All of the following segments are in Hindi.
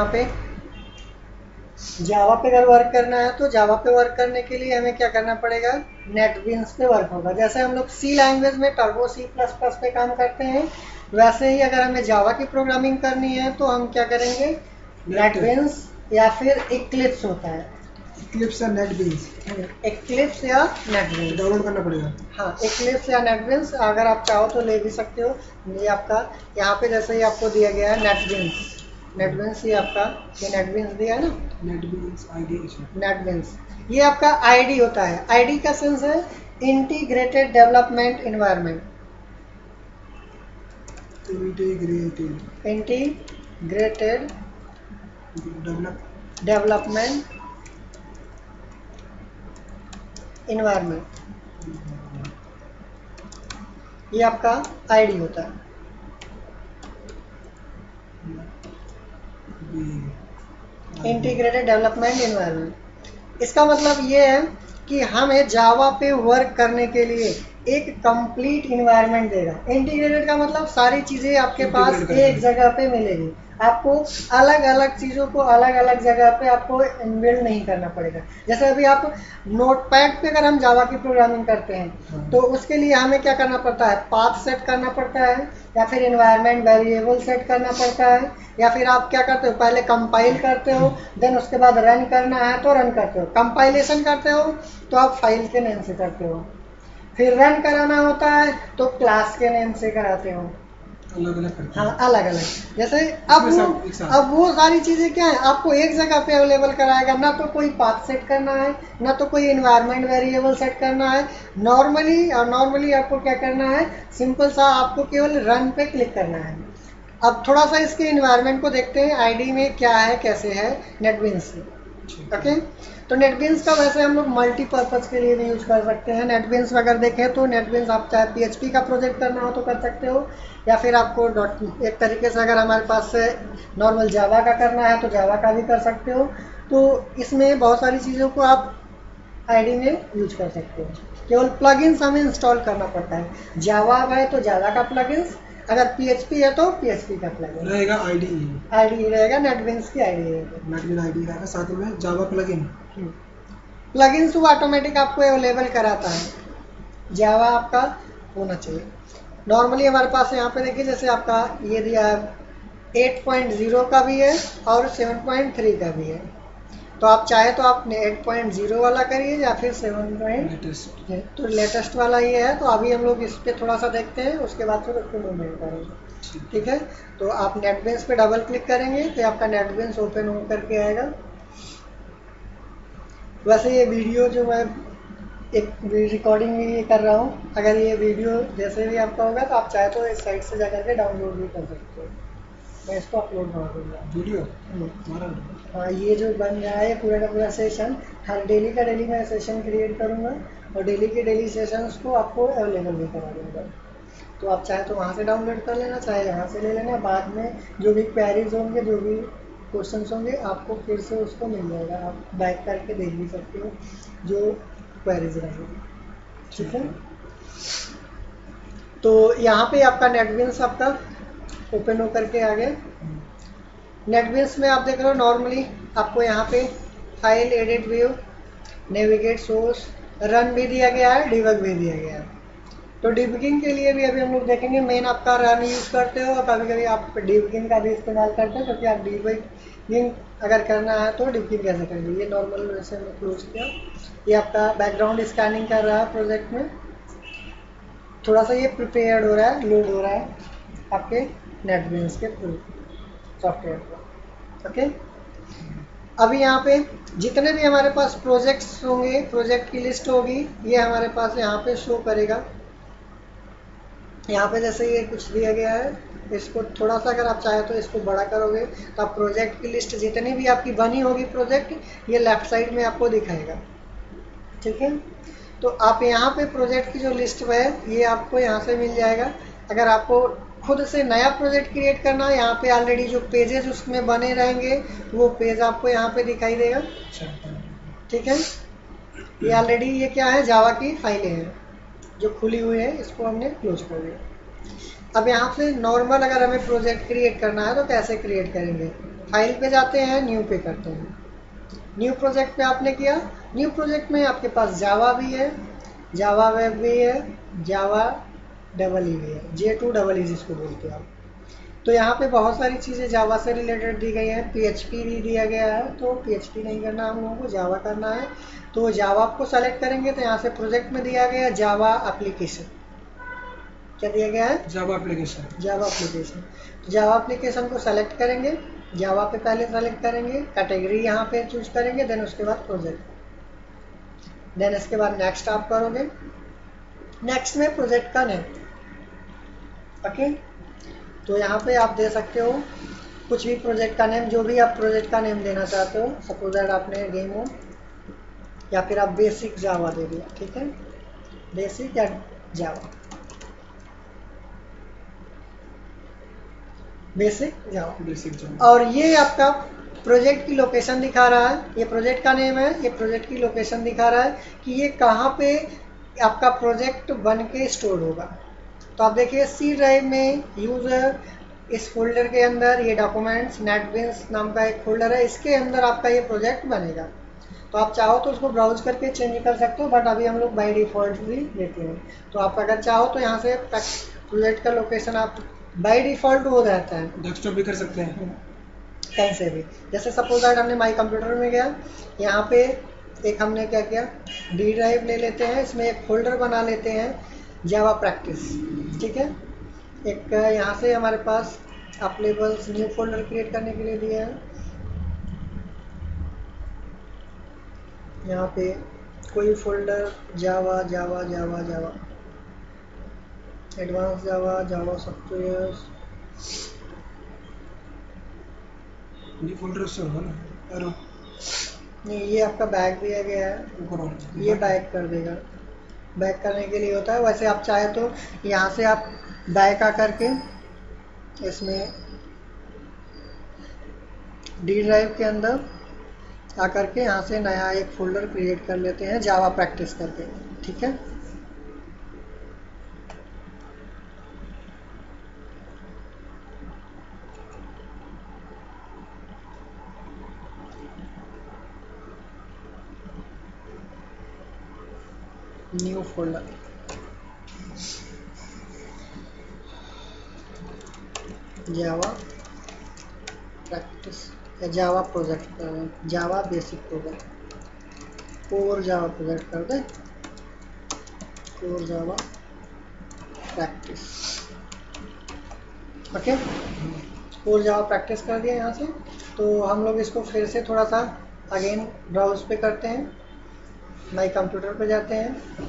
यहाँ पे जावा पे अगर वर्क करना है तो जावा पे वर्क करने के लिए हमें क्या करना पड़ेगा, नेटबीन्स पे वर्क होगा। जैसे हम लोग सी लैंग्वेज में टर्बो सी प्लस प्लस पे काम करते हैं, वैसे ही अगर हमें जावा की प्रोग्रामिंग करनी है तो हम क्या करेंगे, नेटबीन्स या फिर इक्लिप्स होता है, इक्लिप्स या नेटबीन्स, इक्लिप्स या नेटबीन्स डाउनलोड करना पड़ेगा। हाँ, इक्लिप्स या नेटबीन्स अगर आप चाहो तो ले भी सकते हो। ये आपका यहाँ पे जैसे ही आपको दिया गया है नेटबीन्स, नेटबीन्स ये आपका, ये नेटबीन्स दिया है ना, नेटबीन्स आईडी, नेटबीन्स ये आपका आईडी होता है। आईडी का सेंस है integrated development environment, integrated development environment, ये आपका आईडी होता है। इंटीग्रेटेड डेवलपमेंट एनवायरनमेंट, इसका मतलब ये है कि हमें जावा पे वर्क करने के लिए एक कंप्लीट इन्वायरमेंट देगा। इंटीग्रेटेड का मतलब सारी चीज़ें आपके पास एक जगह पे मिलेगी, आपको अलग अलग चीज़ों को अलग अलग जगह पे आपको इनबिल्ड नहीं करना पड़ेगा। जैसे अभी आप नोटपैड पे अगर हम जावा की प्रोग्रामिंग करते हैं तो उसके लिए हमें क्या करना पड़ता है, पाथ सेट करना पड़ता है, या फिर इन्वायरमेंट वेरिएबल सेट करना पड़ता है, या फिर आप क्या करते हो, पहले कंपाइल करते हो, देन उसके बाद रन करना है तो रन करते हो। कंपाइलेशन करते हो तो आप फाइल के नेम से करते हो, फिर रन कराना होता है तो क्लास के नेम से कराते हो, अलग अलग करते हाँ अलग अलग। जैसे अब वो सारी चीज़ें क्या है, आपको एक जगह पे अवेलेबल कराएगा, ना तो कोई पाथ सेट करना है, ना तो कोई इन्वायरमेंट वेरिएबल सेट करना है। नॉर्मली आपको क्या करना है, सिंपल सा आपको केवल रन पे क्लिक करना है। अब थोड़ा सा इसके इन्वायरमेंट को देखते हैं, आईडी में क्या है कैसे है नेटबीन्स से। ओके, तो नेटबीन्स का वैसे हम लोग मल्टीपर्पज़ के लिए भी यूज कर सकते हैं। नेटबीन्स अगर देखें तो नेटबीन्स आप चाहे PHP का प्रोजेक्ट करना हो तो कर सकते हो, या फिर आपको एक तरीके से अगर हमारे पास से नॉर्मल जावा का करना है तो जावा का भी कर सकते हो। तो इसमें बहुत सारी चीज़ों को आप आईडी में यूज कर सकते हो। केवल प्लगइन्स हमें इंस्टॉल करना पड़ता है। जावा है तो जावा का प्लगइन्स, अगर PHP है तो PHP का प्लगइन रहेगा, आईडी रहेगा, नेटबीन्स की आईडी रहेगा, नेटबीन आईडी रहेगा, साथ में जावा प्लगइन। प्लगइन्स वो ऑटोमेटिक आपको अवेलेबल कराता है, जावा आपका होना चाहिए। नॉर्मली हमारे पास यहाँ पे देखिए, जैसे आपका ये दिया है 8.0 का भी है और 7.3 का भी है, तो आप चाहे तो आप 8.0 वाला करिए या फिर 7. तो लेटेस्ट वाला ये है। तो अभी हम लोग इस पर थोड़ा सा देखते हैं, उसके बाद फिर उसको मूवमेंट करेंगे, ठीक है। तो आप नेटबीन्स पे डबल क्लिक करेंगे तो आपका नेटबीन्स ओपन हो करके आएगा। वैसे ये वीडियो जो मैं एक रिकॉर्डिंग में ये कर रहा हूँ, अगर ये वीडियो जैसे भी आपका होगा तो आप चाहे तो इस साइट से जाकर के डाउनलोड भी कर सकते हो। मैं इसको अपलोड कर दूँगा वीडियो। हाँ, ये जो बन रहा है पूरा का पूरा सेशन, हर डेली का डेली मैं सेशन क्रिएट करूँगा और डेली के डेली सेशंस को आपको अवेलेबल भी करा दूँगा। तो आप चाहे तो वहाँ से डाउनलोड कर लेना, चाहे यहाँ से ले लेना। बाद में जो भी क्वेरीज होंगे, जो भी क्वेश्चंस होंगे, आपको फिर से उसको मिल जाएगा, आप बैक करके देख भी सकते हो जो क्वेरीज रहेंगी, ठीक है। तो यहाँ पे आपका नेटबीन्स आपका ओपन होकर के आ गया। नेटबीन्स में आप देख रहे हो नॉर्मली आपको यहाँ पे file, edit, view, navigate, source, run भी दिया गया है, डिबग भी दिया गया है। तो डिबगिंग के लिए भी अभी हम लोग देखेंगे। मेन आपका रन यूज़ करते हो, कभी कभी आप डिबगिंग का भी इस्तेमाल करते हो, क्योंकि आप डिबगिंग अगर करना है तो डिबगिंग कैसे करेंगे, ये नॉर्मल वैसे हमने क्लोज किया। ये आपका बैकग्राउंड स्कैनिंग कर रहा है प्रोजेक्ट में, थोड़ा सा ये प्रिपेयर्ड हो रहा है, लोड हो रहा है आपके नेटबीन्स के थ्रू सॉफ्टवेयर को। ओके, अभी यहाँ पे जितने भी हमारे पास प्रोजेक्ट्स होंगे, प्रोजेक्ट की लिस्ट होगी, ये हमारे पास यहाँ पे शो करेगा। यहाँ पे जैसे ये कुछ दिया गया है, इसको थोड़ा सा अगर आप चाहे तो इसको बड़ा करोगे तो आप प्रोजेक्ट की लिस्ट जितनी भी आपकी बनी होगी प्रोजेक्ट, ये लेफ्ट साइड में आपको दिखाएगा, ठीक है। तो आप यहाँ पे प्रोजेक्ट की जो लिस्ट है ये आपको यहाँ से मिल जाएगा। अगर आपको खुद से नया प्रोजेक्ट क्रिएट करना है, यहाँ पे ऑलरेडी जो पेजेस उसमें बने रहेंगे वो पेज आपको यहाँ पे दिखाई देगा, ठीक है। ये ऑलरेडी ये क्या है, जावा की फाइलें हैं जो खुली हुई है, इसको हमने क्लोज कर दिया। अब यहाँ से नॉर्मल अगर हमें प्रोजेक्ट क्रिएट करना है तो कैसे क्रिएट करेंगे, फाइल पे जाते हैं, न्यू पे करते हैं। न्यू प्रोजेक्ट पे आपने किया, न्यू प्रोजेक्ट में आपके पास जावा भी है, जावा वेब भी है, जावा डबल ई भी है, J2EE जिसको बोलते हो आप। तो यहाँ पे बहुत सारी चीज़ें जावा से रिलेटेड दी गई हैं, PHP भी दिया गया है, तो PHP नहीं करना हम लोगों को, जावा करना है। तो जावा को सेलेक्ट करेंगे तो यहाँ से प्रोजेक्ट में दिया गया है जावा एप्लीकेशन। क्या दिया गया है? Java application. Java application. तो जावा एप्लीकेशन को सेलेक्ट करेंगे, जावा पे पहले सेलेक्ट करेंगे, कैटेगरी यहाँ पे चूज करेंगे, देन उसके बाद प्रोजेक्ट, देन इसके बाद नेक्स्ट आप करोगे। नेक्स्ट में प्रोजेक्ट का नेम, ओके। तो यहाँ पे आप दे सकते हो कुछ भी प्रोजेक्ट का नेम, जो भी आप प्रोजेक्ट का नेम देना चाहते हो। सपोज दैट आपने डेमो या फिर आप बेसिक जावा दे दिया, ठीक है, बेसिक या जावा, बेसिक जावा। बेसिक जावा। और ये आपका प्रोजेक्ट की लोकेशन दिखा रहा है, ये प्रोजेक्ट का नेम है, ये प्रोजेक्ट की लोकेशन दिखा रहा है कि ये कहाँ पे आपका प्रोजेक्ट बन के स्टोर होगा। तो आप देखिए सी ड्राइव में यूज़र, इस फोल्डर के अंदर ये डॉक्यूमेंट्स नेटबिंस नाम का एक फोल्डर है, इसके अंदर आपका ये प्रोजेक्ट बनेगा। तो आप चाहो तो उसको ब्राउज करके चेंज कर सकते हो, बट अभी हम लोग बाय डिफ़ॉल्ट भी देते हैं। तो आप अगर चाहो तो यहाँ से प्रोजेक्ट का लोकेशन आप बाय डिफ़ॉल्ट वो रहता है, डेस्कटॉप भी कर सकते हैं कहीं से भी। जैसे सपोज दैट हमने माई कंप्यूटर में गया, यहाँ पे एक हमने क्या किया, डी ड्राइव ले लेते हैं, इसमें एक फोल्डर बना लेते हैं जावा प्रैक्टिस, ठीक है। एक यहाँ से हमारे पास आप लेबल्स न्यू फोल्डर क्रिएट करने के लिए दिया है, यहाँ पे कोई फोल्डर जावा जावा जावा जावा एडवांस जावा, जावा सॉफ्टवेयर, ये फोल्डर से होगा ना, एरो नहीं ये आपका बैक दिया गया है, ऊपर ये बैक कर देगा, बैक करने के लिए होता है। वैसे आप चाहे तो यहाँ से आप बैक आकर के इसमें डी ड्राइव के अंदर आकर के यहाँ से नया एक फोल्डर क्रिएट कर लेते हैं जावा प्रैक्टिस करके, ठीक है। न्यू फोल्डर, जावा प्रैक्टिस या जावा प्रोजेक्ट कर दें, Java basic project, core Java project कर दें, core Java practice, okay. Core Java practice कर दिया यहाँ से। तो हम लोग इसको फिर से थोड़ा सा अगेन ब्राउज पे करते हैं, माई कंप्यूटर पे जाते हैं,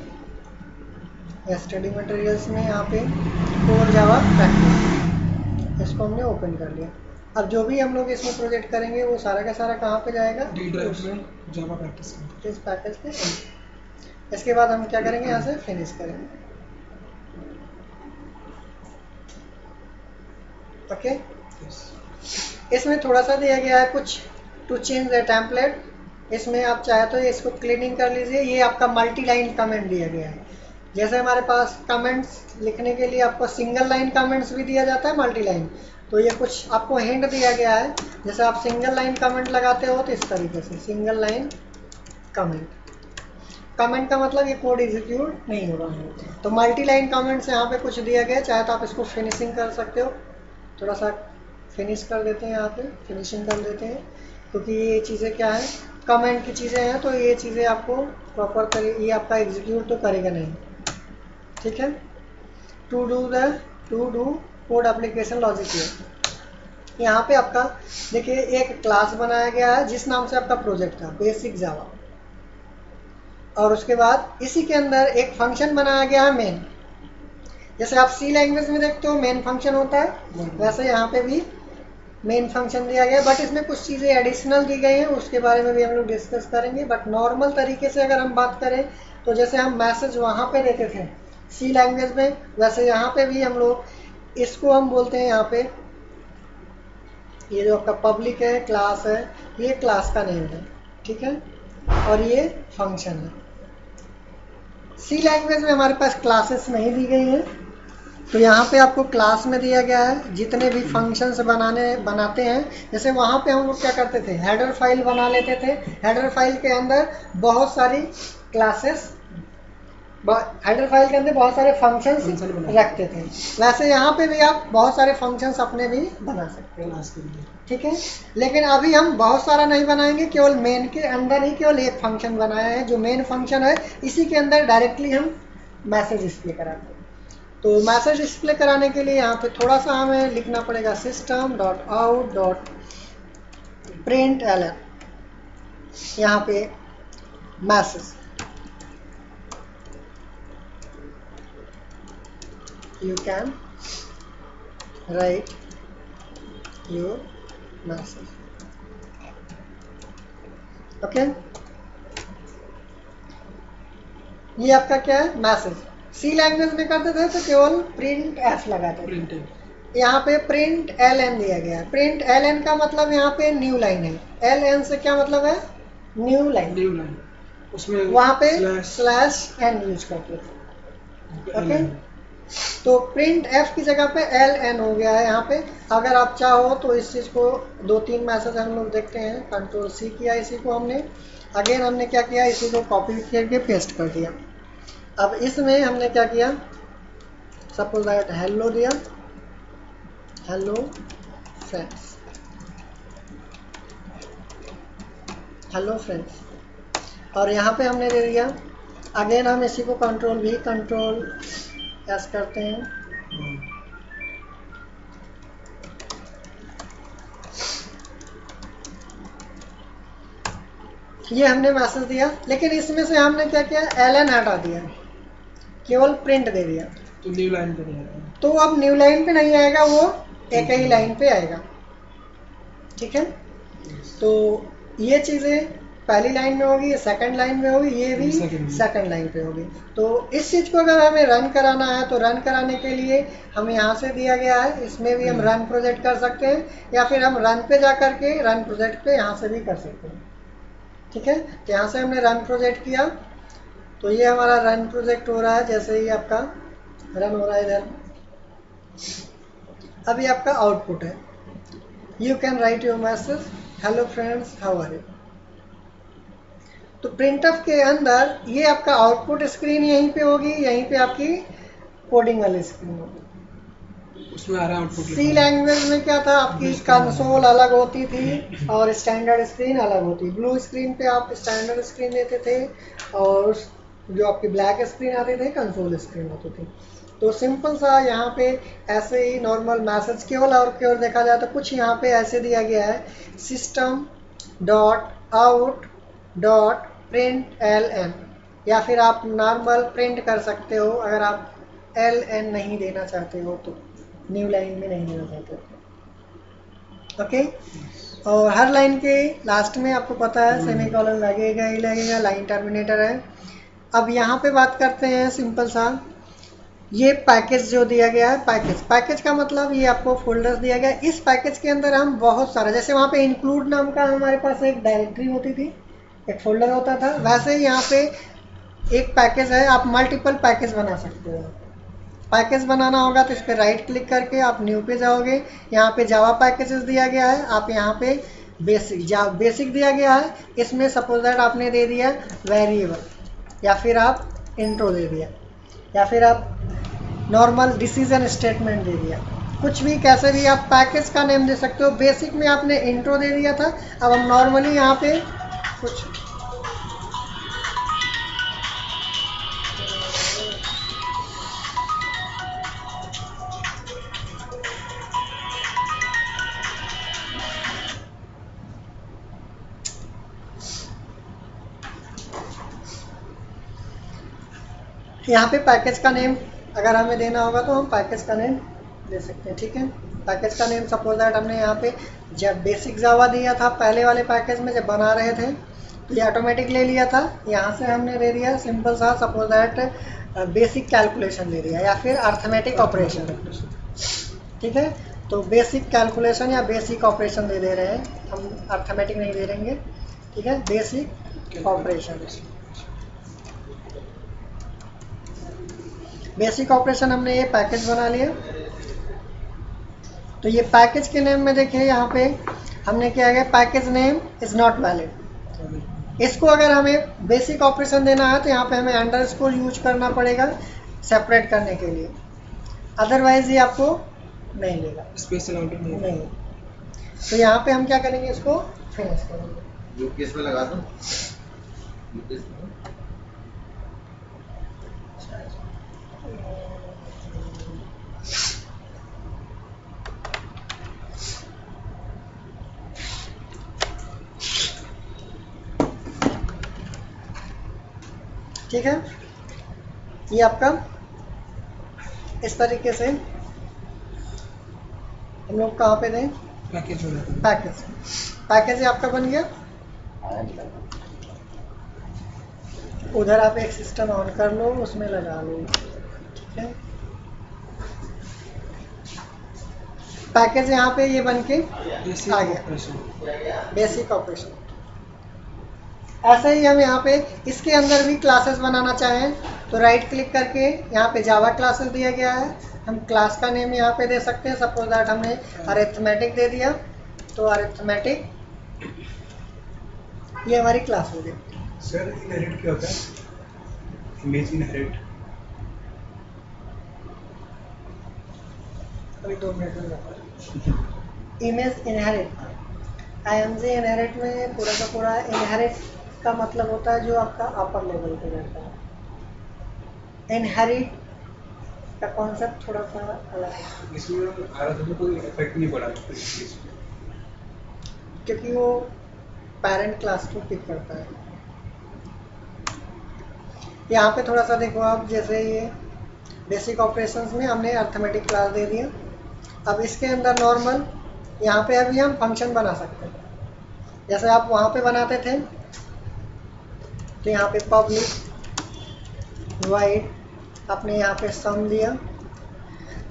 या स्टडी मटेरियल्स में यहाँ पे कोर जावा प्रैक्टिस, इसको हमने ओपन कर लिया। अब जो भी हम लोग इसमें प्रोजेक्ट करेंगे वो सारा का सारा कहाँ पे जाएगा, डी ड्राइव में जावा प्रैक्टिस इस पैकेज पे। इसके बाद हम क्या करेंगे, यहाँ से फिनिश करेंगे, ओके। इसमें थोड़ा सा दिया गया है कुछ टू चेंज द टेम्पलेट, इसमें आप चाहे तो इसको क्लीनिंग कर लीजिए। ये आपका मल्टी लाइन कमेंट दिया गया है, जैसे हमारे पास कमेंट्स लिखने के लिए आपको सिंगल लाइन कमेंट्स भी दिया जाता है, मल्टी लाइन। तो ये कुछ आपको हिंट दिया गया है, जैसे आप सिंगल लाइन कमेंट लगाते हो तो इस तरीके से सिंगल लाइन कमेंट, कमेंट का मतलब ये कोड एग्जीक्यूट नहीं होगा। तो मल्टी लाइन कमेंट्स यहाँ पे कुछ दिया गया है, चाहे तो आप इसको फिनिशिंग कर सकते हो, थोड़ा सा फिनिश कर देते हैं, यहाँ पे फिनिशिंग कर देते हैं, क्योंकि ये चीज़ें क्या है, कमेंट की चीज़ें हैं, तो ये चीज़ें आपको प्रॉपर ये आपका एग्जीक्यूट तो करेगा नहीं, ठीक है। To do code application logic, यहाँ पे आपका देखिए एक क्लास बनाया गया है जिस नाम से आपका प्रोजेक्ट था बेसिक जावा, और उसके बाद इसी के अंदर एक फंक्शन बनाया गया है मेन। जैसे आप सी लैंग्वेज में देखते हो मेन फंक्शन होता है, वैसे यहाँ पे भी मेन फंक्शन दिया गया है, बट इसमें कुछ चीज़ें एडिशनल दी गई हैं, उसके बारे में भी हम लोग डिस्कस करेंगे। बट नॉर्मल तरीके से अगर हम बात करें तो जैसे हम मैसेज वहाँ पे देते थे सी लैंग्वेज में, वैसे यहाँ पे भी हम लोग इसको हम बोलते हैं, यहाँ पे ये जो आपका पब्लिक है, क्लास है, ये क्लास का नेम है, ठीक है, और ये फंक्शन है। सी लैंग्वेज में हमारे पास क्लासेस नहीं दी गई हैं, तो यहाँ पे आपको क्लास में दिया गया है जितने भी फंक्शंस बनाते हैं। जैसे वहाँ पे हम लोग क्या करते थे, हेडर फाइल बना लेते थे। हेडर फाइल के अंदर बहुत सारी क्लासेस, हेडर फाइल के अंदर बहुत सारे फंक्शंस रखते थे। वैसे यहाँ पे भी आप बहुत सारे फंक्शंस अपने भी बना सकते हो, ठीक है। लेकिन अभी हम बहुत सारा नहीं बनाएंगे, केवल मेन के अंदर ही केवल एक फंक्शन बनाया है जो मेन फंक्शन है। इसी के अंदर डायरेक्टली हम मैसेज डिस्प्ले कराते हैं। तो मैसेज डिस्प्ले कराने के लिए यहाँ पे थोड़ा सा हमें लिखना पड़ेगा system.out.println, यहाँ पे message, you can write your message, okay. ये आपका क्या है, मैसेज। सी लैंग्वेज में करते थे तो केवल प्रिंट एफ लगाते थे। यहाँ पे प्रिंट एल एन दिया गया है। प्रिंट एल एन का मतलब यहाँ पे न्यू लाइन है। एल एन से क्या मतलब है, न्यू लाइन। उसमें वहाँ पे स्लैश एन यूज करते थे, ओके। तो प्रिंट एफ की जगह पे एल एन हो गया है यहाँ पे। अगर आप चाहो तो इस चीज़ को 2-3 मैसेज हम लोग देखते हैं। कंट्रोल सी किया इसी को हमने, अगेन हमने क्या किया, इसी को कॉपी करके पेस्ट कर दिया। अब इसमें हमने क्या किया, सपोज दैट हेलो दिया, हेलो फ्रेंड्स, हेलो फ्रेंड्स, और यहाँ पे हमने दे दिया। अगेन हम इसी को कंट्रोल भी कंट्रोल एस करते हैं। ये हमने मैसेज दिया, लेकिन इसमें से हमने क्या किया, एल एन हटा दिया, केवल प्रिंट दे दिया। तो न्यू लाइन पे नहीं आएगा। तो अब न्यू लाइन पे नहीं आएगा, वो एक ही लाइन पे आएगा, ठीक है। तो ये चीज़ें पहली लाइन में होगी, ये सेकंड लाइन में होगी, ये भी सेकंड लाइन पे होगी। तो इस चीज़ को अगर हमें रन कराना है तो रन कराने के लिए हमें यहाँ से दिया गया है, इसमें भी हम रन प्रोजेक्ट कर सकते हैं, या फिर हम रन पे जा करके रन प्रोजेक्ट पे यहाँ से भी कर सकते हैं, ठीक है। तो यहाँ से हमने रन प्रोजेक्ट किया, तो ये हमारा रन प्रोजेक्ट हो रहा है। जैसे ही आपका रन हो रहा है इधर, अभी आपका आउटपुट है, you can write your message, hello friends how are you. तो प्रिंटफ के अंदर ये आपका आउटपुट स्क्रीन यहीं पे होगी, यहीं पे आपकी कोडिंग वाली स्क्रीन होगी। उसमें आ रहा है आउटपुट। सी लैंग्वेज में क्या था, आपकी कंसोल अलग होती थी और स्टैंडर्ड स्क्रीन अलग होती। ब्लू स्क्रीन पे आप स्टैंडर्ड स्क्रीन देते थे, और जो आपकी ब्लैक स्क्रीन आती थी कंसोल स्क्रीन होती थी। तो सिंपल सा यहाँ पे ऐसे ही नॉर्मल मैसेज केवल और केवल देखा जाए तो कुछ यहाँ पे ऐसे दिया गया है, system.out.println, या फिर आप नॉर्मल प्रिंट कर सकते हो अगर आप ln नहीं देना चाहते हो, तो न्यू लाइन में नहीं देना चाहते हो, ओके। और हर लाइन के लास्ट में आपको पता है सेमीकोलन लगेगा ही लगेगा, लाइन टर्मिनेटर है। अब यहाँ पे बात करते हैं सिंपल सा, ये पैकेज जो दिया गया है, पैकेज का मतलब ये आपको फोल्डर्स दिया गया है। इस पैकेज के अंदर हम बहुत सारा, जैसे वहाँ पे इंक्लूड नाम का हमारे पास एक डायरेक्टरी होती थी, एक फोल्डर होता था, वैसे ही यहाँ पे एक पैकेज है। आप मल्टीपल पैकेज बना सकते हो। पैकेज बनाना होगा तो इस पर राइट क्लिक करके आप न्यू पे जाओगे, यहाँ पे जावा पैकेजेस दिया गया है। आप यहाँ पे बेसिक दिया गया है, इसमें सपोज दैट आपने दे दिया वेरिएबल, या फिर आप इंट्रो दे दिया, या फिर आप नॉर्मल डिसीजन स्टेटमेंट दे दिया, कुछ भी कैसे भी आप पैकेज का नेम दे सकते हो। बेसिक में आपने इंट्रो दे दिया था, अब हम नॉर्मली यहाँ पे कुछ यहाँ पे पैकेज का नेम अगर हमें देना होगा तो हम पैकेज का नेम दे सकते हैं, ठीक है। पैकेज का नेम सपोज दैट हमने यहाँ पे जब बेसिक जावा दिया था पहले वाले पैकेज में जब बना रहे थे, तो ये ऑटोमेटिक ले लिया था। यहाँ से हमने दे दिया सिंपल सा सपोज दैट बेसिक कैलकुलेशन दे दिया, या फिर अर्थमेटिक ऑपरेशन, ठीक है। तो बेसिक कैलकुलेशन या बेसिक ऑपरेशन दे रहे हैं हम, अर्थमेटिक नहीं दे देंगे, ठीक है। बेसिक ऑपरेशन, बेसिक ऑपरेशन हमने ये पैकेज बना लिया। तो ये पैकेज के नेम में देखिए यहाँ पे हमने क्या किया, package name is not valid. इसको अगर हमें बेसिक ऑपरेशन देना है तो यहाँ पे हमें अंडरस्कोर यूज करना पड़ेगा सेपरेट करने के लिए, अदरवाइज ये आपको नहीं लेगा, स्पेस अलाउड नहीं। तो यहाँ पे हम क्या करेंगे, इसको फिनिश करेंगे। यूकेस में लगा दूं? यूकेस में ठीक है, ये आपका इस तरीके से हम लोग कहाँ पे दें, पैकेज हो जाता है। पैकेज ये आपका बन गया। उधर आप एक सिस्टम ऑन कर लो, उसमें लगा लो, ठीक है। पैकेज यहाँ पे ये बन के आ गया, बेसिक ऑपरेशन। ऐसे ही हम यहाँ पे इसके अंदर भी क्लासेस बनाना चाहें तो राइट क्लिक करके यहाँ पे जावा क्लासेस दिया गया है, हम क्लास का नेम यहाँ पे दे सकते हैं। सपोज दैट हमने अरिथमेटिक दे दिया, तो अरिथमेटिक ये हमारी क्लास हो गई। सर इनहेरिट क्या होता है? Image inherit. अभी 2 मिनट में बताओ। इमेज इनहेरिट, IMG इनहेरिट में पूरा का पूरा इनहेरिट का मतलब होता है जो आपका अपर लेवल पे रहता है। इनहेरिट का कॉन्सेप्ट थोड़ा सा अलग है, इसमें आराधना कोई इफेक्ट नहीं पड़ा क्योंकि वो पेरेंट क्लास को पिक करता है। यहाँ पे थोड़ा सा देखो आप, जैसे ये बेसिक ऑपरेशंस में हमने अर्थमेटिक क्लास दे दिया। अब इसके अंदर नॉर्मल यहाँ पे अभी हम फंक्शन बना सकते हैं, जैसे आप वहाँ पे बनाते थे। तो यहाँ पे पब्लिक वाइड आपने यहाँ पे सम दिया।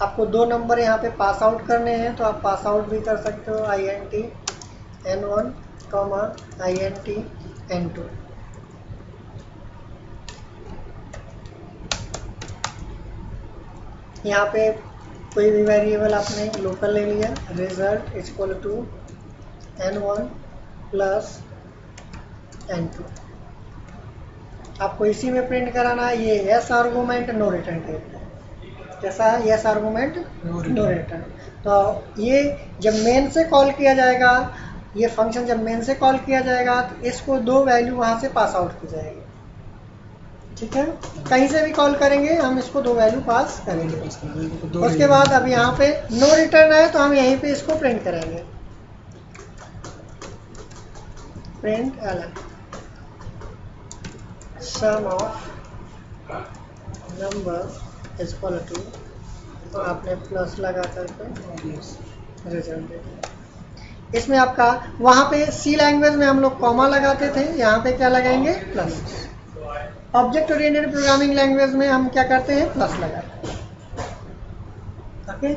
आपको 2 नंबर यहाँ पे पास आउट करने हैं तो आप पास आउट भी कर सकते हो, INT N1, INT N2। यहाँ पे कोई भी वेरिएबल आपने लोकल ले लिया, result equal to N1 plus N2। आपको इसी में प्रिंट कराना है। ये yes argument no return type है, कैसा है, यस आर्गूमेंट नो रिटर्न। तो ये जब मेन से कॉल किया जाएगा, ये फंक्शन जब मेन से कॉल किया जाएगा तो इसको 2 वैल्यू वहाँ से पास आउट की जाएगी, ठीक है। कहीं से भी कॉल करेंगे हम इसको 2 वैल्यू पास करेंगे। उसके बाद अब यहाँ पे नो रिटर्न है तो हम यहीं पे इसको प्रिंट करेंगे, प्रिंट एलन sum of number is equal to, और आपने प्लस लगा करके रिजल्ट दे दिया। इसमें आपका वहाँ पे सी लैंग्वेज में हम लोग कॉमा लगाते थे, यहाँ पे क्या लगाएंगे, plus. Object oriented programming language में हम क्या करते हैं, प्लस लगाते हैं, ओके।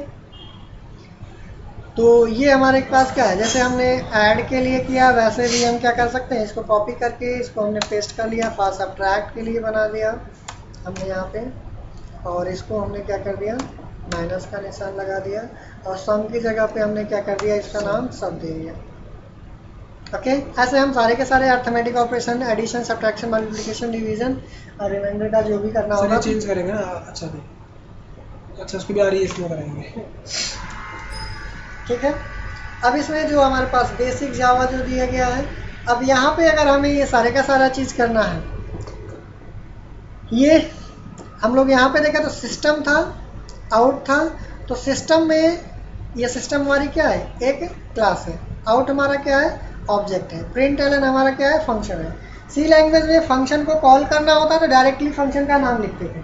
तो ये हमारे पास क्या है, जैसे हमने ऐड के लिए किया वैसे भी हम क्या कर सकते हैं, इसको कॉपी करके इसको हमने पेस्ट कर लिया, पास सब्ट्रैक्ट के लिए बना दिया हमने यहाँ पे, और इसको हमने क्या कर दिया, माइनस का निशान लगा दिया, और सम की जगह पे हमने क्या कर दिया, इसका नाम सब दे दिया, ओके। ऐसे हम सारे के सारे arithmetic operation, addition, subtraction, multiplication, division और रिमाइंडर का जो भी करना होगा चेंज करेंगे ना। अच्छा उसको भी आ रही है, इसमें कराएंगे, ठीक है। अब इसमें जो हमारे पास बेसिक जावा जो दिया गया है, अब यहाँ पे अगर हमें ये सारे का सारा चीज़ करना है, ये हम लोग यहाँ पे देखा तो सिस्टम था, आउट था। तो सिस्टम में ये सिस्टम हमारी क्या है, एक क्लास है, आउट हमारा क्या है, ऑब्जेक्ट है, प्रिंट एलन हमारा क्या है, फंक्शन है। सी लैंग्वेज में फंक्शन को कॉल करना होता तो डायरेक्टली फंक्शन का नाम लिखते थे,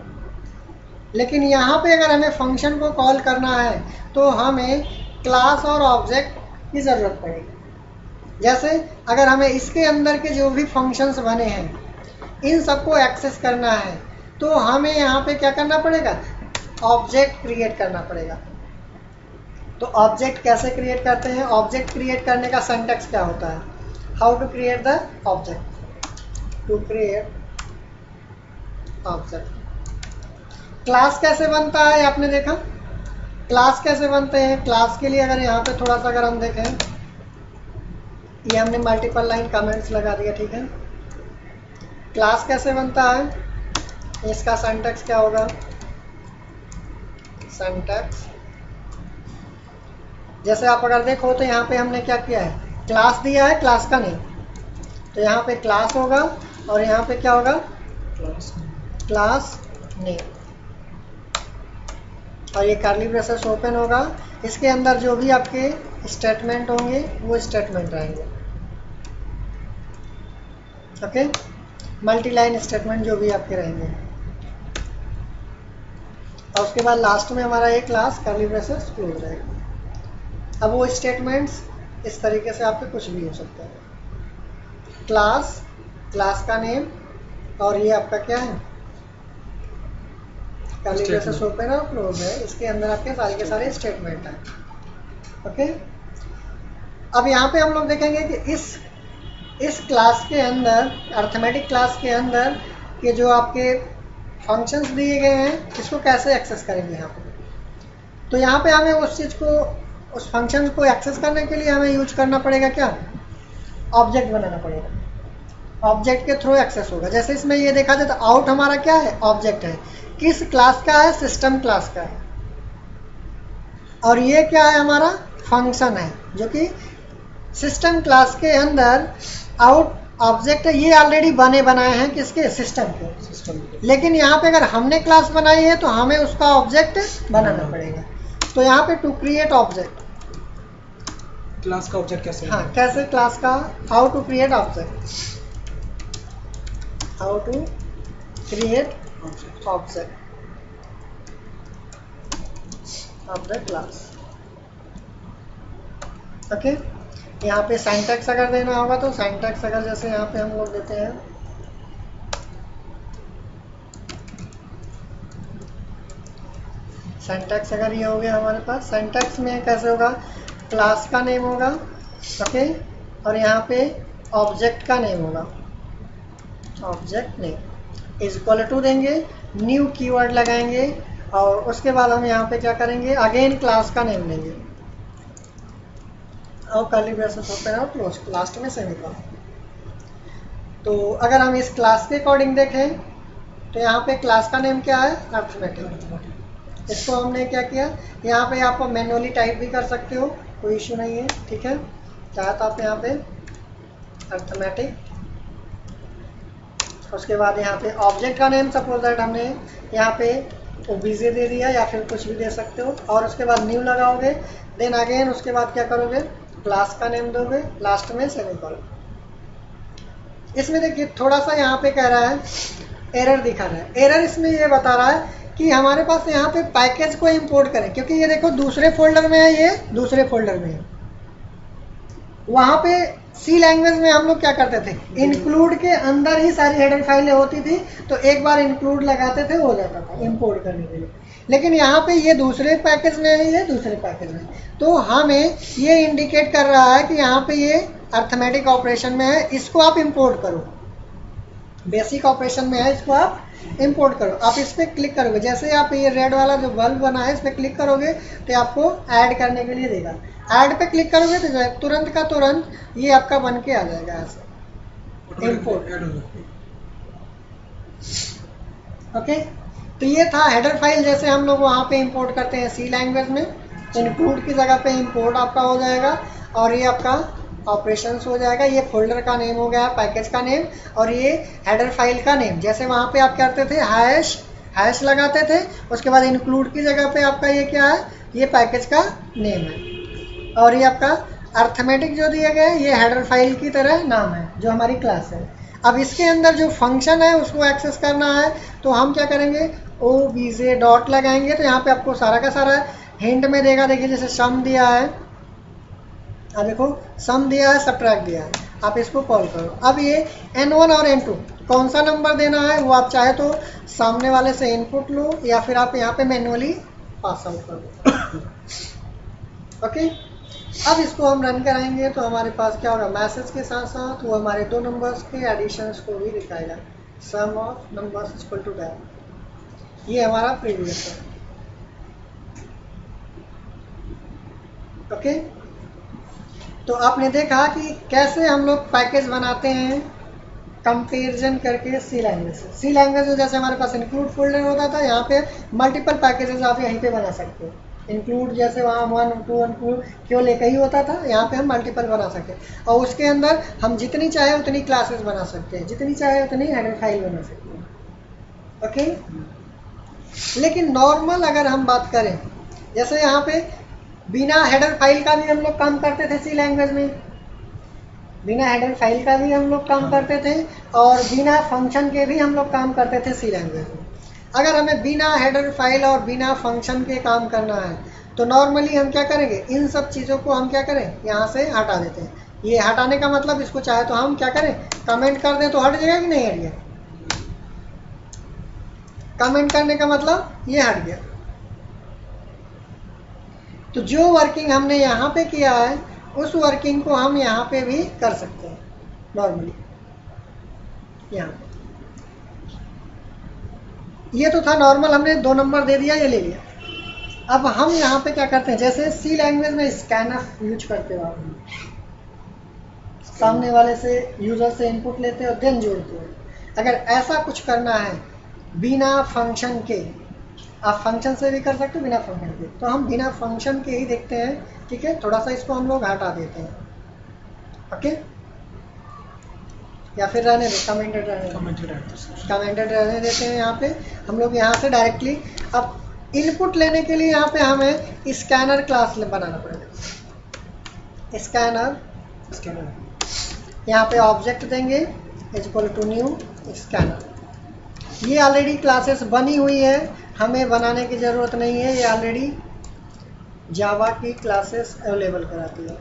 लेकिन यहाँ पे अगर हमें फंक्शन को कॉल करना है तो हमें क्लास और ऑब्जेक्ट की ज़रूरत पड़ेगी। जैसे अगर हमें इसके अंदर के जो भी फंक्शंस बने हैं इन सबको एक्सेस करना है तो हमें यहाँ पे क्या करना पड़ेगा, ऑब्जेक्ट क्रिएट करना पड़ेगा। तो ऑब्जेक्ट कैसे क्रिएट करते हैं, ऑब्जेक्ट क्रिएट करने का सिंटैक्स क्या होता है, how to create the object, to create object. Class कैसे बनता है आपने देखा, क्लास कैसे बनते हैं। क्लास के लिए अगर यहाँ पे थोड़ा सा अगर हम देखें, ये हमने मल्टीपल लाइन कमेंट्स लगा दिया, ठीक है। क्लास कैसे बनता है, इसका सिंटैक्स क्या होगा, सिंटैक्स जैसे आप अगर देखो तो यहाँ पे हमने क्या किया है, क्लास दिया है, क्लास का नेम, तो यहाँ पे क्लास होगा और यहाँ पे क्या होगा, क्लास नेम, और ये कर्ली ब्रेसेस ओपन होगा। इसके अंदर जो भी आपके स्टेटमेंट होंगे वो स्टेटमेंट रहेंगे, ओके, मल्टी लाइन स्टेटमेंट जो भी आपके रहेंगे। और उसके बाद लास्ट में हमारा एक क्लास कर्ली ब्रेसेस क्लोज रहेगा। अब वो स्टेटमेंट्स इस तरीके से आपके कुछ भी हो सकते हैं, क्लास, क्लास का नेम, और ये आपका क्या है, कर्ली ब्रेसेस ओपन और क्लोज है, इसके अंदर आपके सारे के सारे स्टेटमेंट हैं, ओके। अब यहाँ पे हम लोग देखेंगे कि इस क्लास के अंदर, अर्थमेटिक क्लास के अंदर ये जो आपके फंक्शंस दिए गए हैं इसको कैसे एक्सेस करेंगे यहाँ पे। तो यहाँ पे हमें उस चीज़ को, उस फंक्शन को एक्सेस करने के लिए हमें यूज करना पड़ेगा क्या, ऑब्जेक्ट बनाना पड़ेगा। ऑब्जेक्ट के थ्रू एक्सेस होगा। जैसे इसमें ये देखा जाए तो आउट हमारा क्या है, ऑब्जेक्ट है, किस क्लास का है, सिस्टम क्लास का है, और ये क्या है हमारा फंक्शन है जो कि सिस्टम क्लास के अंदर आउट ऑब्जेक्ट है। ये ऑलरेडी बने बनाए हैं किसके, सिस्टम के। लेकिन यहाँ पे अगर हमने क्लास बनाई है तो हमें उसका ऑब्जेक्ट बनाना पड़ेगा। तो यहाँ पे टू क्रिएट ऑब्जेक्ट, क्लास का ऑब्जेक्ट कैसे, हाँ कैसे क्लास का, how to create object, how to create object of the class, okay. यहाँ पे सिंटैक्स अगर देना होगा तो सिंटैक्स अगर जैसे यहाँ पे हम लोग देते हैं, सिंटैक्स अगर ये हो गया हमारे पास, सिंटैक्स में कैसे होगा, क्लास का नेम होगा, ओके, और यहाँ पे ऑब्जेक्ट का नेम होगा, object name is equal to देंगे, न्यू कीवर्ड लगाएंगे, और उसके बाद हम यहाँ पे क्या करेंगे, अगेन क्लास का नेम लेंगे और कर्ली ब्रेसेस ओपन और क्लोज, लास्ट में सेमीकोलन। तो अगर हम इस क्लास के अकॉर्डिंग देखें तो यहाँ पे क्लास का नेम क्या है, अर्थमेटिक। इसको हमने क्या किया, यहाँ पे आप मैनुअली टाइप भी कर सकते हो, कोई इशू नहीं है, ठीक है। चाहे तो आप यहाँ पे अर्थमेटिक, उसके बाद यहाँ पे ऑब्जेक्ट का नेम सपोज दैट हमने यहाँ पे ओबीजे दे दिया या फिर कुछ भी दे सकते हो, और उसके बाद न्यू लगाओगे, देन अगेन उसके बाद क्या करोगे, क्लास का नेम दोगे, लास्ट में सेमीकोलन। इसमें देखिए थोड़ा सा यहाँ पे कह रहा है, एरर दिखा रहा है। एरर इसमें ये बता रहा है कि हमारे पास यहाँ पे पैकेज को इंपोर्ट करें, क्योंकि ये देखो दूसरे फोल्डर में है, ये दूसरे फोल्डर में है। वहाँ पे सी लैंग्वेज में हम लोग क्या करते थे, इंक्लूड के अंदर ही सारी हेडर फाइलें होती थी, तो एक बार इंक्लूड लगाते थे, हो जाता था इंपोर्ट करने के लिए। लेकिन यहाँ पे ये दूसरे पैकेज में है, ये दूसरे पैकेज में, तो हमें ये इंडिकेट कर रहा है कि यहाँ पे ये अर्थमेटिक ऑपरेशन में है, इसको आप इंपोर्ट करो, बेसिक ऑपरेशन में है, इसको आप इंपोर्ट करो। आप इस पर क्लिक करोगे, जैसे आप ये रेड वाला जो बल्ब बना है इस पर क्लिक करोगे तो आपको ऐड करने के लिए देगा। ऐड पे क्लिक करोगे तो तुरंत का तुरंत ये आपका बन के आ जाएगा ऐसे इंपोर्ट, ओके। तो ये था हेडर फाइल, जैसे हम लोग वहाँ पे इंपोर्ट करते हैं सी लैंग्वेज में, इंक्लूड की जगह पे इंपोर्ट आपका हो जाएगा, और ये आपका ऑपरेशंस हो जाएगा। ये फोल्डर का नेम हो गया, पैकेज का नेम, और ये हेडर फाइल का नेम। जैसे वहाँ पे आप करते थे हैश लगाते थे, उसके बाद इंक्लूड की जगह पे आपका ये क्या है, ये पैकेज का नेम है, और ये आपका अर्थमेटिक जो दिया गया है ये हेडर फाइल की तरह नाम है जो हमारी क्लास है। अब इसके अंदर जो फंक्शन है उसको एक्सेस करना है, तो हम क्या करेंगे, ओबीजे डॉट लगाएंगे, तो यहाँ पे आपको सारा का सारा हिंट में देगा। देखिए जैसे सम दिया है, अब देखो सम दिया है, सब्ट्रैक्ट दिया है, आप इसको कॉल करो। अब ये n1 और n2 कौन सा नंबर देना है वो आप चाहे तो सामने वाले से इनपुट लो, या फिर आप यहाँ पे मैनुअली पास आउट कर दो, ओके। अब इसको हम रन कराएंगे तो हमारे पास क्या होगा, मैसेज के साथ साथ वो हमारे दो नंबर्स के एडिशंस को भी दिखाएगा, sum of numbers equal to that. ये हमारा प्रीवियस है। ओके, तो आपने देखा कि कैसे हम लोग पैकेज बनाते हैं कंपेरिजन करके सी लैंग्वेज से। सी लैंग्वेज में जैसे हमारे पास इंक्लूड फोल्डर होता था, यहाँ पे मल्टीपल पैकेजेस आप यहीं पे बना सकते हो। इंक्लूड जैसे वहाँ 1 2 इंक्लूड केवल एक ही होता था, यहाँ पे हम मल्टीपल बना सकते हैं और उसके अंदर हम जितनी चाहे उतनी क्लासेस बना सकते हैं, जितनी चाहे उतनी हेडर फाइल बना सकते हैं। ओके, लेकिन नॉर्मल अगर हम बात करें, जैसे यहाँ पे बिना हेडर फाइल का भी हम लोग काम करते थे सी लैंग्वेज में, बिना हेडर फाइल का भी हम लोग काम करते थे और बिना फंक्शन के भी हम लोग काम करते थे सी लैंग्वेज में। अगर हमें बिना हेडर फाइल और बिना फंक्शन के काम करना है तो नॉर्मली हम क्या करेंगे, इन सब चीज़ों को हम क्या करें, यहाँ से हटा देते हैं। ये हटाने का मतलब, इसको चाहे तो हम क्या करें, कमेंट कर दें तो हट जाएगा कि नहीं हट गया। कमेंट करने का मतलब ये हट गया। तो जो वर्किंग हमने यहाँ पे किया है उस वर्किंग को हम यहाँ पे भी कर सकते हैं नॉर्मली। यहाँ पे ये तो था नॉर्मल, हमने 2 नंबर दे दिया, ये ले लिया। अब हम यहाँ पे क्या करते हैं, जैसे सी लैंग्वेज में स्कैनफ यूज करते हो आप, सामने वाले से यूजर से इनपुट लेते हो देन जोड़ते हो। अगर ऐसा कुछ करना है बिना फंक्शन के, आप फंक्शन से भी कर सकते हो बिना फंक्शन के, तो हम बिना फंक्शन के ही देखते हैं। ठीक है, थोड़ा सा इसको हम लोग हटा देते हैं। ओके, या फिर रहने दें, कमेंटेड रहने देते हैं। यहाँ पे हम लोग यहाँ से डायरेक्टली अब इनपुट लेने के लिए यहाँ पे हमें स्कैनर क्लास बनाना पड़ेगा। स्कैनर यहाँ पे ऑब्जेक्ट देंगे इक्वल टू न्यू स्कैनर। ये ऑलरेडी क्लासेस बनी हुई है, हमें बनाने की ज़रूरत नहीं है, ये ऑलरेडी जावा की क्लासेस अवेलेबल कराती है।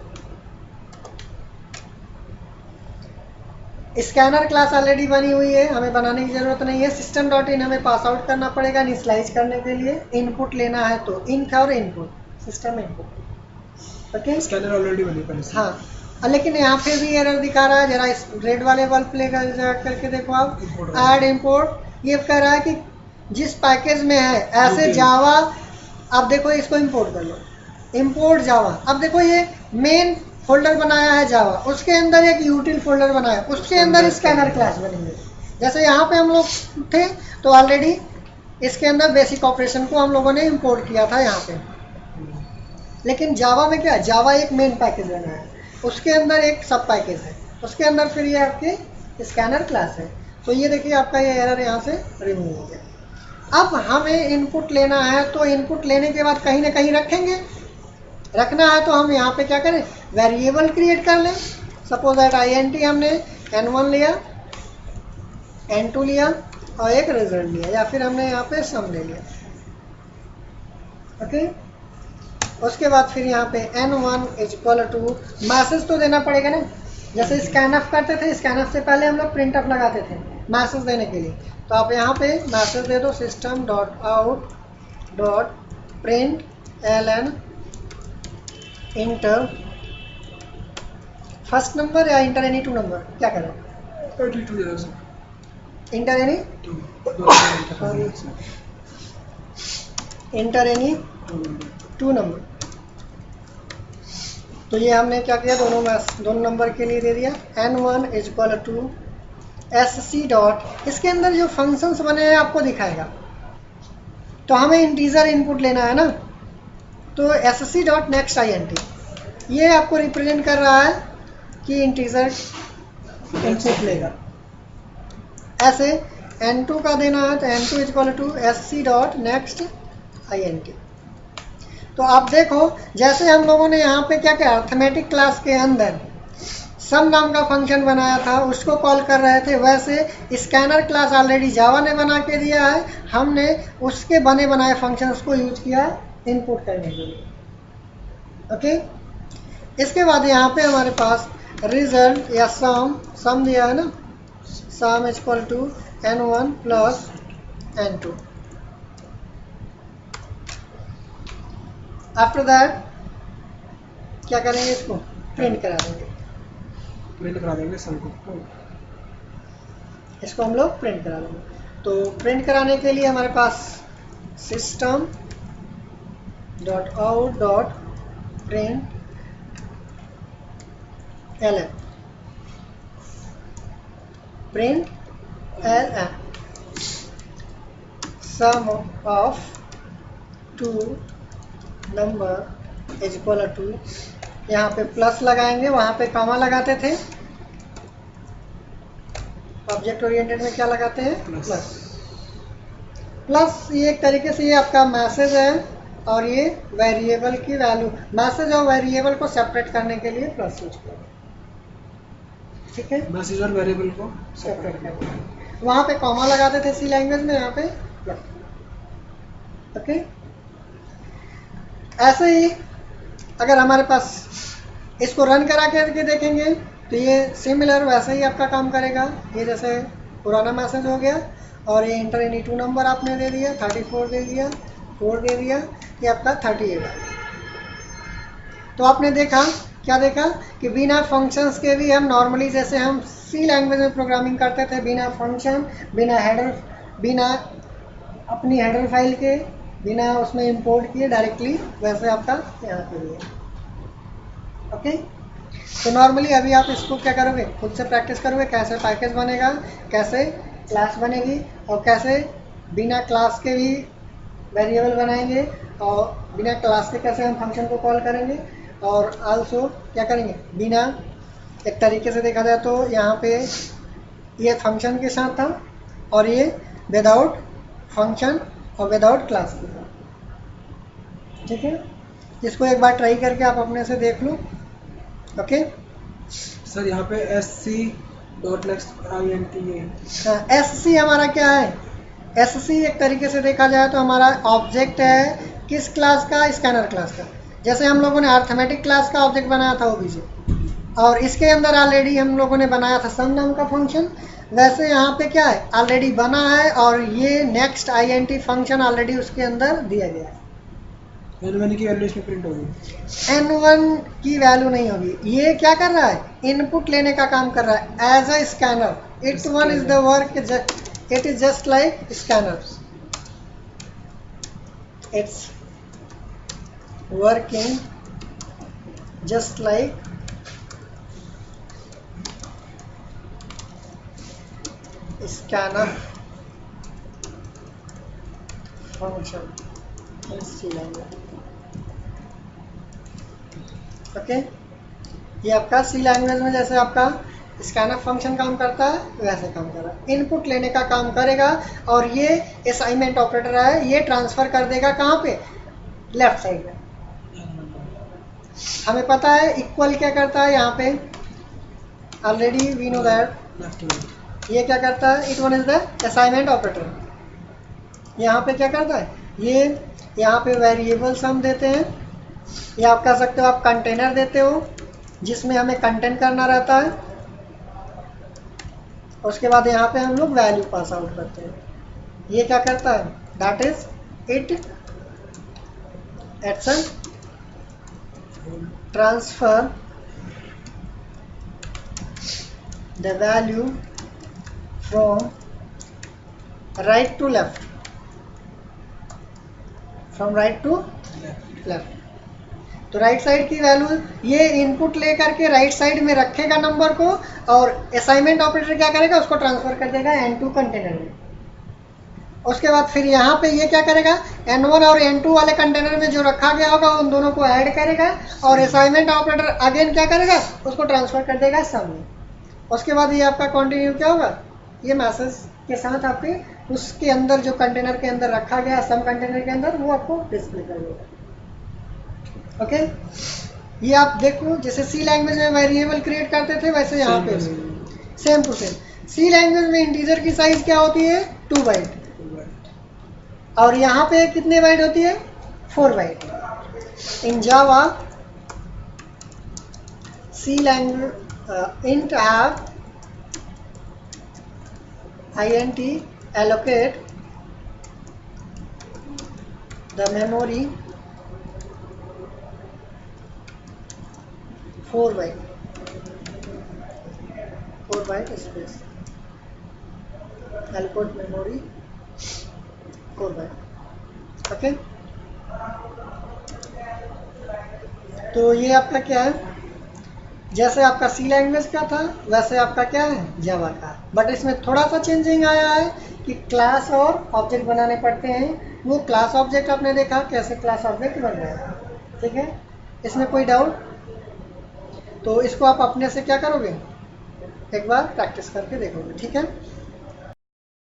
स्कैनर क्लास ऑलरेडी बनी हुई है, हमें बनाने की ज़रूरत नहीं है। सिस्टम डॉट इन हमें पास आउट करना पड़ेगा इनिशियलाइज करने के लिए। इनपुट लेना है तो इनक और input, system input. Okay, scanner already बनी पहले से। हाँ, लेकिन यहाँ पे भी एरर दिखा रहा है। जरा इस रेड वाले बल्ब प्ले करके देखो आप, ऐड इम्पोर्ट। ये कह रहा है कि जिस पैकेज में है ऐसे जावा, अब देखो इसको इम्पोर्ट कर लो, इम्पोर्ट जावा। अब देखो ये मेन फोल्डर बनाया है जावा, उसके अंदर एक यूटिल फोल्डर बनाया, उसके अंदर स्कैनर क्लास बनी है। जैसे यहाँ पे हम लोग थे तो ऑलरेडी इसके अंदर बेसिक ऑपरेशन को हम लोगों ने इम्पोर्ट किया था यहाँ पे। लेकिन जावा में क्या है, जावा एक मेन पैकेज बनाया है, उसके अंदर एक सब पैकेज है, उसके अंदर फिर ये आपके स्कैनर क्लास है। तो ये देखिए आपका ये एरर यहाँ से रिमूव हो गया। अब हमें इनपुट लेना है तो इनपुट लेने के बाद कहीं ना कहीं रखेंगे। रखना है तो हम यहाँ पे क्या करें, वेरिएबल क्रिएट कर लें। सपोज दैट INT हमने N1 लिया, N2 लिया और एक रिजल्ट लिया, या फिर हमने यहाँ पे सम ले लिया। ओके, उसके बाद फिर यहाँ पे N1 इक्वल टू मैसेज तो देना पड़ेगा ना। जैसे स्कैनफ करते थे, स्कैनफ से पहले हम लोग प्रिंटफ लगाते थे मैसेज देने के लिए। तो आप यहाँ पे मैसेज दे दो, system dot out dot print ln inter first number या इंटर एनी 2 नंबर, क्या करें, inter any inter any 2 number. तो ये हमने क्या किया, दोनों नंबर के लिए दे दिया। N1 equal to SC dot, इसके अंदर जो फंक्शंस बने हैं आपको दिखाएगा। तो हमें इंटीजर इनपुट लेना है ना, तो SC डॉट नेक्स्ट INT, ये आपको रिप्रेजेंट कर रहा है कि इंटीजर इनपुट लेगा। ऐसे N2 का देना है तो N2 equal to SC dot next INT। तो आप देखो जैसे हम लोगों ने यहाँ पे क्या क्या अर्थमेटिक क्लास के अंदर सम नाम का फंक्शन बनाया था, उसको कॉल कर रहे थे, वैसे स्कैनर क्लास ऑलरेडी जावा ने बना के दिया है, हमने उसके बने बनाए फंक्शंस को यूज किया इनपुट करने के लिए। ओके, इसके बाद यहाँ पे हमारे पास रिजल्ट या सम दिया है ना, sum equal to N1 plus N2। After that क्या करेंगे, इसको प्रिंट करा देंगे। प्रिंट करा देंगे सम को, इसको हम लोग प्रिंट करा देंगे। तो प्रिंट कराने के लिए हमारे पास system dot out dot println sum of two number is equal to, यहाँ पे प्लस लगाएंगे, वहाँ पे कॉमा लगाते थे, ऑब्जेक्ट ओरिएंटेड में क्या लगाते हैं, प्लस। प्लस ये एक तरीके से ये आपका मैसेज है और ये वेरिएबल की वैल्यू, मैसेज और वेरिएबल को सेपरेट करने के लिए प्लस यूज करें, ठीक है, मैसेज और वेरिएबल को सेपरेट करके। वहाँ पे कॉमा लगाते थे सी लैंग्वेज में, यहाँ पे प्लस, ओके। ऐसे ही अगर हमारे पास इसको रन करा करके देखेंगे तो ये सिमिलर वैसे ही आपका काम करेगा। ये जैसे पुराना मैसेज हो गया और ये इंटर एनी टू नंबर आपने दे दिया, 34 दे दिया, 4 दे दिया, ये आपका 38 है। तो आपने देखा, क्या देखा कि बिना फंक्शंस के भी हम नॉर्मली जैसे हम सी लैंग्वेज में प्रोग्रामिंग करते थे, बिना फंक्शन, बिना हेडर, बिना अपनी हेडर फाइल के, बिना उसमें इंपोर्ट किए डायरेक्टली, वैसे आपका यहाँ पे भी है, ओके। तो नॉर्मली अभी आप इसको क्या करोगे, खुद से प्रैक्टिस करोगे, कैसे पैकेज बनेगा, कैसे क्लास बनेगी और कैसे बिना क्लास के भी वेरिएबल बनाएंगे और बिना क्लास के कैसे हम फंक्शन को कॉल करेंगे, और आल्सो क्या करेंगे बिना, एक तरीके से देखा जाए तो यहाँ पे ये फंक्शन के साथ था और ये विदाउट फंक्शन और विदाउट क्लास के साथ, ठीक है। इसको एक बार ट्राई करके आप अपने से देख लो, ओके। सर यहाँ पे sc.next int SC हमारा क्या है, SC एक तरीके से देखा जाए तो हमारा ऑब्जेक्ट है किस क्लास का, स्कैनर क्लास का। जैसे हम लोगों ने अर्थमेटिक क्लास का ऑब्जेक्ट बनाया था ओबीजे, और इसके अंदर ऑलरेडी हम लोगों ने बनाया था सम नाम का फंक्शन, वैसे यहाँ पे क्या है ऑलरेडी बना है और ये नेक्स्ट INT फंक्शन ऑलरेडी उसके अंदर दिया गया है। n1 की वैल्यू इसमें प्रिंट होगी, N1 की वैल्यू नहीं होगी, ये क्या कर रहा है, इनपुट लेने का काम कर रहा है as a scanner. It one is the work, it is just like scanner, it's working just like scanner function in C language, okay. ये आपका सी लैंग्वेज में जैसे आपका स्कैनर फंक्शन काम करता है वैसे काम कर रहा है, इनपुट लेने का काम करेगा और ये असाइनमेंट ऑपरेटर है, ये ट्रांसफर कर देगा कहाँ पे, लेफ्ट साइड में। हमें पता है इक्वल क्या करता है, यहाँ पे ऑलरेडी वी नो दैट ये क्या करता है, it one is the assignment operator. यहाँ पे क्या करता है, ये यहाँ पे वेरिएबल्स हम देते हैं, या आप कह सकते हो आप कंटेनर देते हो जिसमें हमें कंटेंट करना रहता है, उसके बाद यहाँ पे हम लोग वैल्यू पास आउट करते हैं। ये क्या करता है, that is it action transfer the value from right to left, from right to left. तो राइट साइड की वैल्यू ये इनपुट लेकर के राइट साइड में रखेगा नंबर को, और असाइनमेंट ऑपरेटर क्या करेगा, उसको ट्रांसफर कर देगा N2 कंटेनर में। उसके बाद फिर यहाँ पे ये क्या करेगा, N1 और N2 वाले कंटेनर में जो रखा गया होगा उन दोनों को ऐड करेगा, और असाइनमेंट ऑपरेटर अगेन क्या करेगा, उसको ट्रांसफर कर देगा सम में। उसके बाद ये आपका कंटिन्यू क्या होगा, ये मैसेज के साथ आपके उसके अंदर जो कंटेनर के अंदर रखा गया सम कंटेनर के अंदर, वो आपको डिस्प्ले कर देगा, ओके। ये आप देखो जैसे सी लैंग्वेज में वेरिएबल क्रिएट करते थे वैसे यहाँ पे same to same. C language में इंटीजर की साइज क्या होती है, 2 बाइट, और यहाँ पे कितने बाइट होती है, 4 byte. In Java C language int have int allocate the memory 4 byte space, allocate memory 4 byte, okay, तो ये आपका क्या है, जैसे आपका सी लैंग्वेज का था वैसे आपका क्या है जावा का, बट इसमें थोड़ा सा चेंजिंग आया है कि क्लास और ऑब्जेक्ट बनाने पड़ते हैं। वो क्लास ऑब्जेक्ट आपने देखा कैसे क्लास ऑब्जेक्ट बन रहे हैं, ठीक है, इसमें कोई डाउट? तो इसको आप अपने से क्या करोगे, एक बार प्रैक्टिस करके देखोगे, ठीक है।